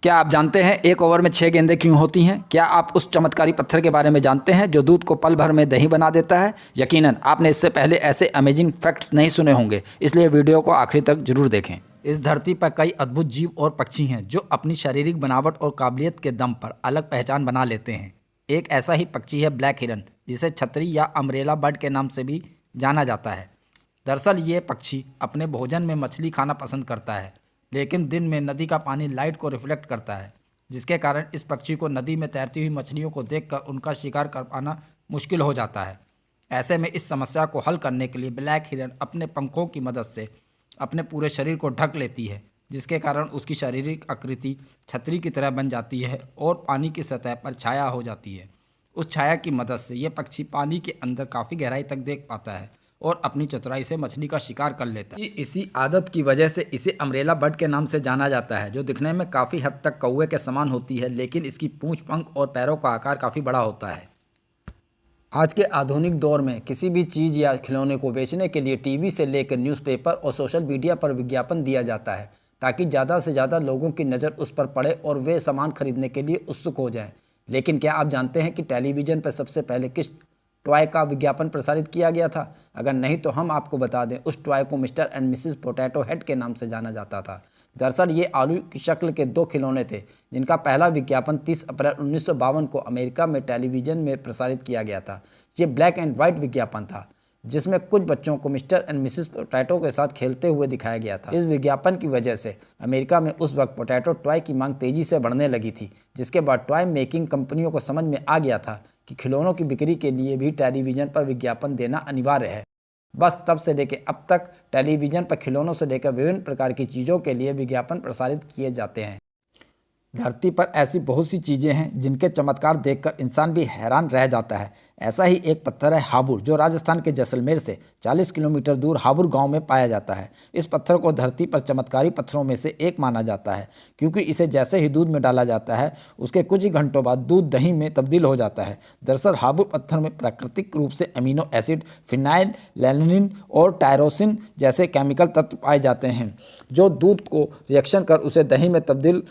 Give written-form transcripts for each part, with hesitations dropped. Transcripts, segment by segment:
क्या आप जानते हैं एक ओवर में 6 गेंदें क्यों होती हैं? क्या आप उस चमत्कारी पत्थर के बारे में जानते हैं जो दूध को पल भर में दही बना देता है? यकीनन आपने इससे पहले ऐसे अमेजिंग फैक्ट्स नहीं सुने होंगे, इसलिए वीडियो को आखिरी तक जरूर देखें। इस धरती पर कई अद्भुत जीव और पक्षी हैं जो अपनी शारीरिक बनावट और काबिलियत के दम पर अलग पहचान बना लेते हैं। एक ऐसा ही पक्षी है ब्लैक हिरन, जिसे छतरी या अम्ब्रेला बर्ड के नाम से भी जाना जाता है। दरअसल ये पक्षी अपने भोजन में मछली खाना पसंद करता है, लेकिन दिन में नदी का पानी लाइट को रिफ्लेक्ट करता है, जिसके कारण इस पक्षी को नदी में तैरती हुई मछलियों को देखकर उनका शिकार कर पाना मुश्किल हो जाता है। ऐसे में इस समस्या को हल करने के लिए ब्लैक हिरन अपने पंखों की मदद से अपने पूरे शरीर को ढक लेती है, जिसके कारण उसकी शारीरिक आकृति छतरी की तरह बन जाती है और पानी की सतह पर छाया हो जाती है। उस छाया की मदद से ये पक्षी पानी के अंदर काफ़ी गहराई तक देख पाता है और अपनी चतुराई से मछली का शिकार कर लेता है। इसी आदत की वजह से इसे अम्ब्रेला बर्ड के नाम से जाना जाता है, जो दिखने में काफ़ी हद तक कौवे के समान होती है, लेकिन इसकी पूंछ, पंख और पैरों का आकार काफ़ी बड़ा होता है। आज के आधुनिक दौर में किसी भी चीज़ या खिलौने को बेचने के लिए टीवी से लेकर न्यूज़पेपर और सोशल मीडिया पर विज्ञापन दिया जाता है, ताकि ज़्यादा से ज़्यादा लोगों की नज़र उस पर पड़े और वे सामान खरीदने के लिए उत्सुक हो जाएं। लेकिन क्या आप जानते हैं कि टेलीविज़न पर सबसे पहले किस टॉय का विज्ञापन प्रसारित किया गया था? अगर नहीं तो हम आपको बता दें, उस टॉय को mister and Mrs potato head के नाम से जाना जाता था। दरअसल ये आलू की शक्ल के 2 खिलौने थे, जिनका पहला विज्ञापन 30 अप्रैल 1952 को अमेरिका में टेलीविज़न में प्रसारित किया गया था। ये ब्लैक एंड वाइट विज्ञापन था, जिसमें कुछ बच्चों को मिस्टर एंड मिसेस पोटैटो के साथ खेलते हुए दिखाया गया था। इस विज्ञापन की वजह से अमेरिका में उस वक्त पोटैटो टॉय की मांग तेजी से बढ़ने लगी थी, जिसके बाद टॉय मेकिंग कंपनियों को समझ में आ गया था कि खिलौनों की बिक्री के लिए भी टेलीविज़न पर विज्ञापन देना अनिवार्य है। बस तब से लेकर अब तक टेलीविज़न पर खिलौनों से लेकर विभिन्न प्रकार की चीज़ों के लिए विज्ञापन प्रसारित किए जाते हैं। धरती पर ऐसी बहुत सी चीज़ें हैं जिनके चमत्कार देखकर इंसान भी हैरान रह जाता है। ऐसा ही एक पत्थर है हाबुर, जो राजस्थान के जैसलमेर से 40 किलोमीटर दूर हाबुर गांव में पाया जाता है। इस पत्थर को धरती पर चमत्कारी पत्थरों में से एक माना जाता है, क्योंकि इसे जैसे ही दूध में डाला जाता है, उसके कुछ ही घंटों बाद दूध दही में तब्दील हो जाता है। दरअसल हाबुर पत्थर में प्राकृतिक रूप से अमीनो एसिड, फिनाइल लैनिन और टायरोसिन जैसे केमिकल तत्व पाए जाते हैं, जो दूध को रिएक्शन कर उसे दही में तब्दील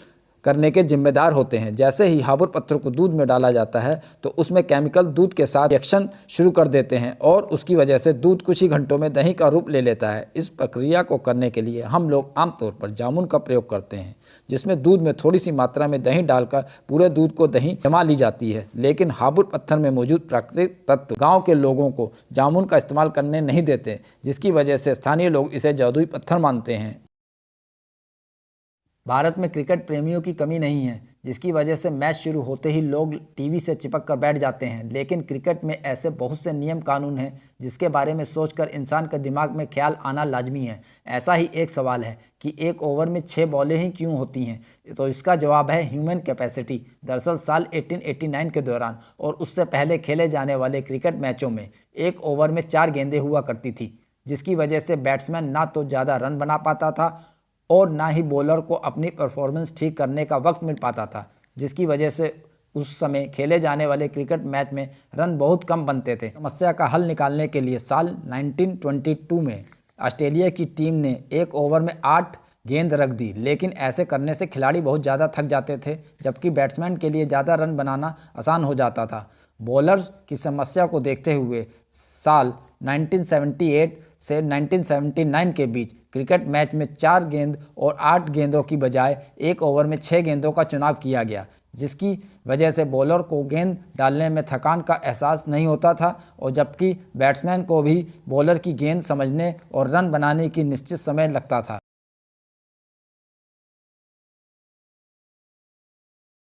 करने के जिम्मेदार होते हैं। जैसे ही हाबुर पत्थर को दूध में डाला जाता है, तो उसमें केमिकल दूध के साथ रिएक्शन शुरू कर देते हैं और उसकी वजह से दूध कुछ ही घंटों में दही का रूप ले लेता है। इस प्रक्रिया को करने के लिए हम लोग आमतौर पर जामुन का प्रयोग करते हैं, जिसमें दूध में थोड़ी सी मात्रा में दही डालकर पूरे दूध को दही जमा ली जाती है। लेकिन हाबुर पत्थर में मौजूद प्राकृतिक तत्व गाँव के लोगों को जामुन का इस्तेमाल करने नहीं देते, जिसकी वजह से स्थानीय लोग इसे जादुई पत्थर मानते हैं। भारत में क्रिकेट प्रेमियों की कमी नहीं है, जिसकी वजह से मैच शुरू होते ही लोग टीवी से चिपक कर बैठ जाते हैं। लेकिन क्रिकेट में ऐसे बहुत से नियम कानून हैं जिसके बारे में सोचकर इंसान के दिमाग में ख्याल आना लाजमी है। ऐसा ही एक सवाल है कि एक ओवर में 6 बॉलें ही क्यों होती हैं? तो इसका जवाब है ह्यूमन कैपेसिटी। दरअसल साल 1889 के दौरान और उससे पहले खेले जाने वाले क्रिकेट मैचों में एक ओवर में 4 गेंदें हुआ करती थी, जिसकी वजह से बैट्समैन ना तो ज़्यादा रन बना पाता था और ना ही बॉलर को अपनी परफॉर्मेंस ठीक करने का वक्त मिल पाता था, जिसकी वजह से उस समय खेले जाने वाले क्रिकेट मैच में रन बहुत कम बनते थे। समस्या का हल निकालने के लिए साल 1922 में ऑस्ट्रेलिया की टीम ने एक ओवर में 8 गेंद रख दी, लेकिन ऐसे करने से खिलाड़ी बहुत ज़्यादा थक जाते थे, जबकि बैट्समैन के लिए ज़्यादा रन बनाना आसान हो जाता था। बॉलर्स की समस्या को देखते हुए साल 1978 से 1979 के बीच क्रिकेट मैच में 4 गेंद और 8 गेंदों की बजाय एक ओवर में 6 गेंदों का चुनाव किया गया, जिसकी वजह से बॉलर को गेंद डालने में थकान का एहसास नहीं होता था और जबकि बैट्समैन को भी बॉलर की गेंद समझने और रन बनाने की निश्चित समय लगता था।